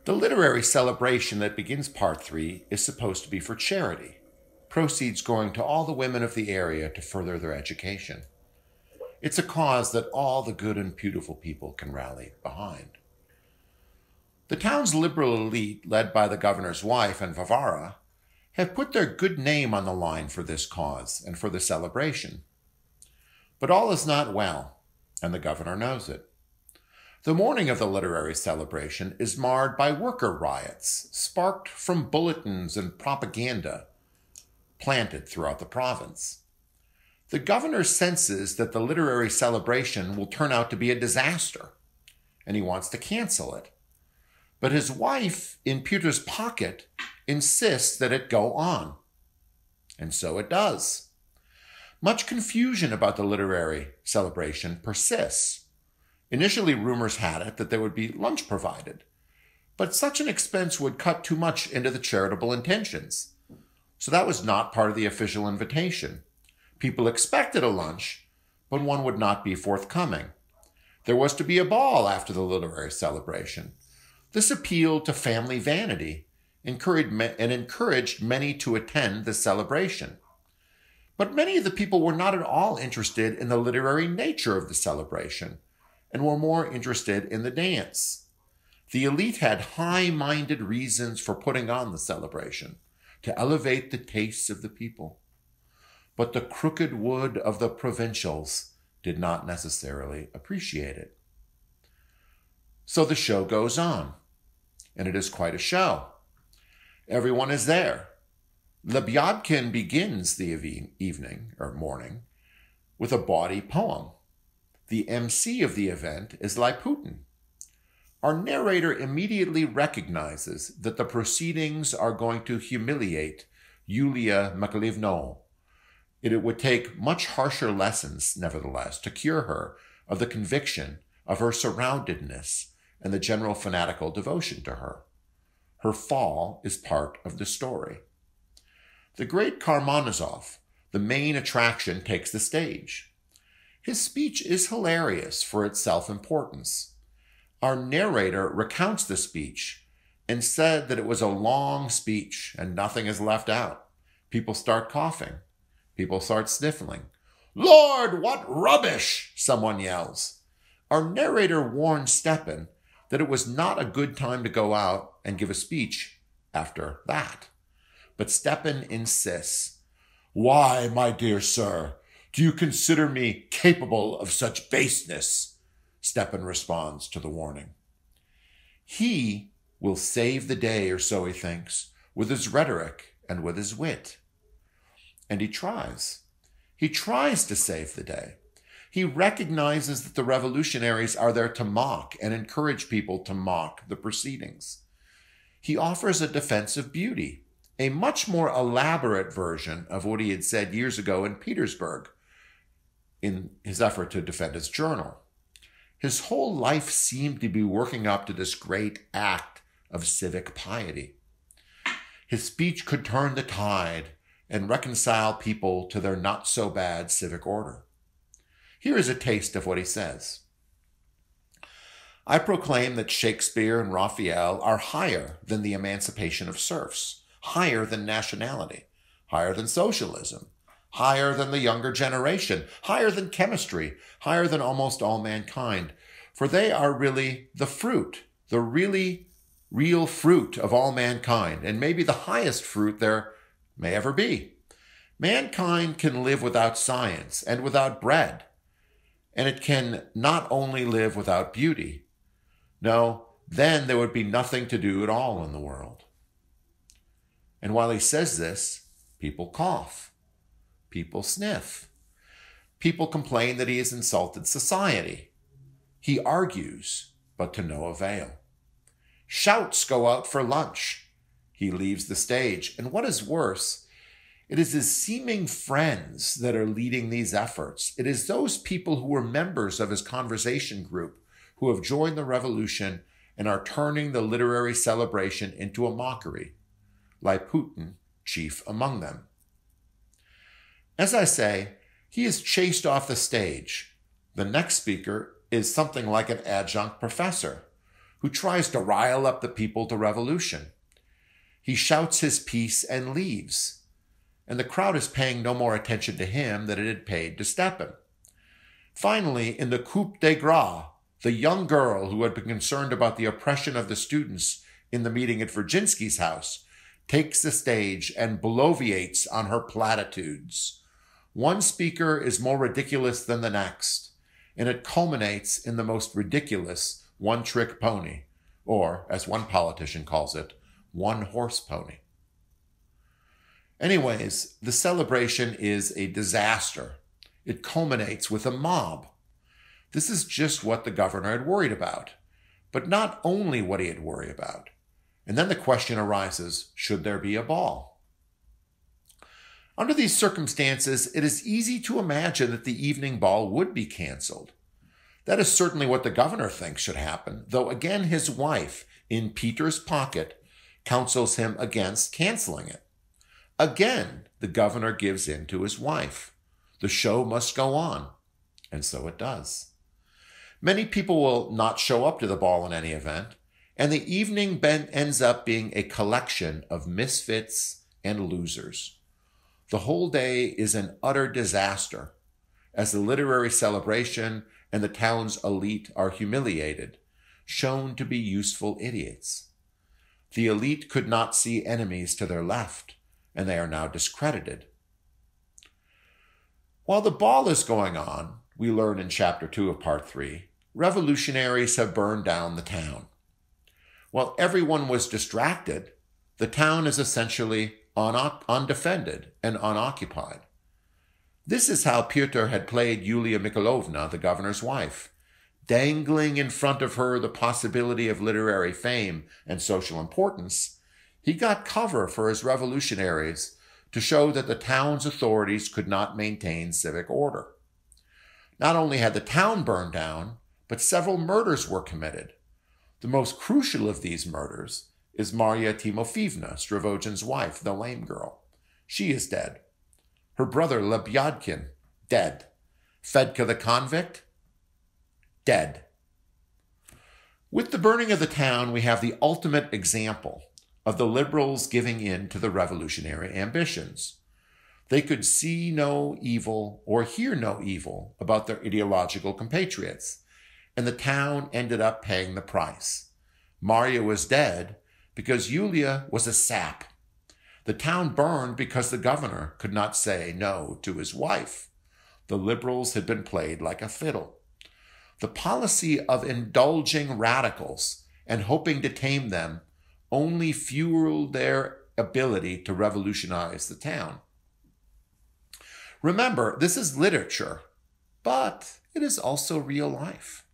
The literary celebration that begins Part 3 is supposed to be for charity, proceeds going to all the women of the area to further their education. It's a cause that all the good and beautiful people can rally behind. The town's liberal elite, led by the governor's wife and Vavara, have put their good name on the line for this cause and for the celebration. But all is not well, and the governor knows it. The morning of the literary celebration is marred by worker riots, sparked from bulletins and propaganda planted throughout the province. The governor senses that the literary celebration will turn out to be a disaster, and he wants to cancel it. But his wife, in Peter's pocket, insists that it go on. And so it does. Much confusion about the literary celebration persists. Initially, rumors had it that there would be lunch provided, but such an expense would cut too much into the charitable intentions. So that was not part of the official invitation. People expected a lunch, but one would not be forthcoming. There was to be a ball after the literary celebration. This appealed to family vanity and encouraged many to attend the celebration. But many of the people were not at all interested in the literary nature of the celebration and were more interested in the dance. The elite had high-minded reasons for putting on the celebration, to elevate the tastes of the people. But the crooked wood of the provincials did not necessarily appreciate it. So the show goes on, and it is quite a show. Everyone is there. Lebyadkin begins the evening, or morning, with a bawdy poem. The MC of the event is Liputin. Our narrator immediately recognizes that the proceedings are going to humiliate Yulia Makalivno. It would take much harsher lessons, nevertheless, to cure her of the conviction of her surroundedness and the general fanatical devotion to her. Her fall is part of the story. The great Karmanosov, the main attraction, takes the stage. His speech is hilarious for its self-importance. Our narrator recounts the speech and said that it was a long speech and nothing is left out. People start coughing. People start sniffling. "Lord, what rubbish!" someone yells. Our narrator warned Stepan that it was not a good time to go out and give a speech after that. But Stepan insists. "Why, my dear sir, do you consider me capable of such baseness?" Stepan responds to the warning. He will save the day, or so he thinks, with his rhetoric and with his wit. And he tries. He tries to save the day. He recognizes that the revolutionaries are there to mock and encourage people to mock the proceedings. He offers a defense of beauty, a much more elaborate version of what he had said years ago in Petersburg in his effort to defend his journal. His whole life seemed to be working up to this great act of civic piety. His speech could turn the tide and reconcile people to their not-so-bad civic order. Here is a taste of what he says. "I proclaim that Shakespeare and Raphael are higher than the emancipation of serfs, higher than nationality, higher than socialism, higher than the younger generation, higher than chemistry, higher than almost all mankind, for they are really the fruit, the really real fruit of all mankind, and maybe the highest fruit there may ever be. Mankind can live without science and without bread, and it can not only live without beauty. No, then there would be nothing to do at all in the world." And while he says this, people cough. People sniff. People complain that he has insulted society. He argues, but to no avail. Shouts go out for lunch. He leaves the stage. And what is worse, it is his seeming friends that are leading these efforts. It is those people who were members of his conversation group who have joined the revolution and are turning the literary celebration into a mockery, Liputin chief among them. As I say, he is chased off the stage. The next speaker is something like an adjunct professor who tries to rile up the people to revolution. He shouts his piece and leaves, and the crowd is paying no more attention to him than it had paid to Stepan. Finally, in the coup de grace, the young girl who had been concerned about the oppression of the students in the meeting at Virginsky's house takes the stage and bloviates on her platitudes. One speaker is more ridiculous than the next, and it culminates in the most ridiculous one-trick pony, or, as one politician calls it, one-horse pony. Anyways, the celebration is a disaster. It culminates with a mob. This is just what the governor had worried about, but not only what he had worried about. And then the question arises, should there be a ball? Under these circumstances, it is easy to imagine that the evening ball would be canceled. That is certainly what the governor thinks should happen, though again his wife, in Peter's pocket, counsels him against canceling it. Again, the governor gives in to his wife. The show must go on, and so it does. Many people will not show up to the ball in any event, and the evening ends up being a collection of misfits and losers. The whole day is an utter disaster, as the literary celebration and the town's elite are humiliated, shown to be useful idiots. The elite could not see enemies to their left, and they are now discredited. While the ball is going on, we learn in Chapter 2 of Part 3, revolutionaries have burned down the town. While everyone was distracted, the town is essentially undefended and unoccupied. This is how Pyotr had played Yulia Mikhailovna, the governor's wife, dangling in front of her the possibility of literary fame and social importance. He got cover for his revolutionaries to show that the town's authorities could not maintain civic order. Not only had the town burned down, but several murders were committed. The most crucial of these murders is Marya Timofeevna, Stravogin's wife, the lame girl. She is dead. Her brother Lebyadkin, dead. Fedka the convict, dead. With the burning of the town, we have the ultimate example of the liberals giving in to the revolutionary ambitions. They could see no evil or hear no evil about their ideological compatriots, and the town ended up paying the price. Marya was dead because Yulia was a sap. The town burned because the governor could not say no to his wife. The liberals had been played like a fiddle. The policy of indulging radicals and hoping to tame them only fueled their ability to revolutionize the town. Remember, this is literature, but it is also real life.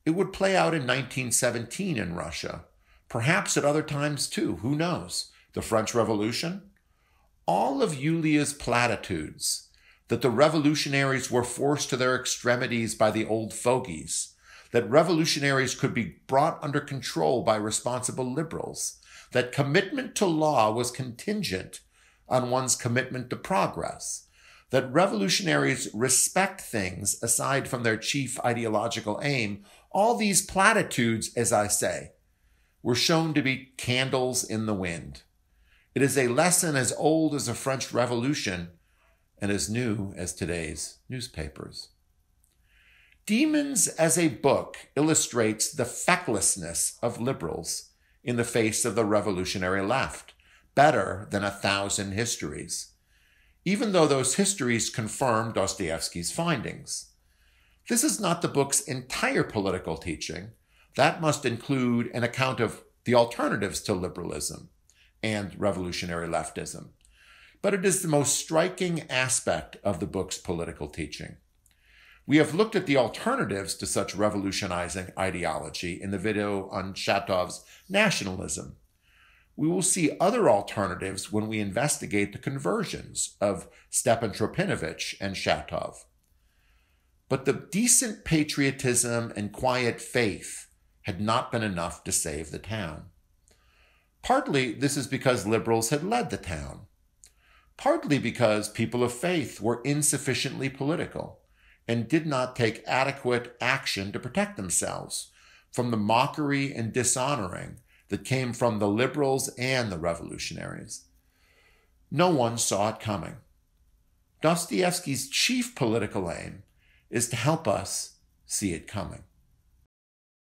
It would play out in 1917 in Russia, perhaps at other times too, who knows? The French Revolution? All of Yulia's platitudes, that the revolutionaries were forced to their extremities by the old fogies, that revolutionaries could be brought under control by responsible liberals, that commitment to law was contingent on one's commitment to progress, that revolutionaries respect things aside from their chief ideological aim. All these platitudes, as I say, were shown to be candles in the wind. It is a lesson as old as the French Revolution and as new as today's newspapers. Demons as a book illustrates the fecklessness of liberals in the face of the revolutionary left, better than 1,000 histories, even though those histories confirm Dostoevsky's findings. This is not the book's entire political teaching. That must include an account of the alternatives to liberalism and revolutionary leftism. But it is the most striking aspect of the book's political teaching. We have looked at the alternatives to such revolutionizing ideology in the video on Shatov's nationalism. We will see other alternatives when we investigate the conversions of Stepan Tropinovich and Shatov. But the decent patriotism and quiet faith had not been enough to save the town. Partly this is because liberals had led the town. Partly because people of faith were insufficiently political and did not take adequate action to protect themselves. from the mockery and dishonoring that came from the liberals and the revolutionaries. No one saw it coming. Dostoevsky's chief political aim is to help us see it coming.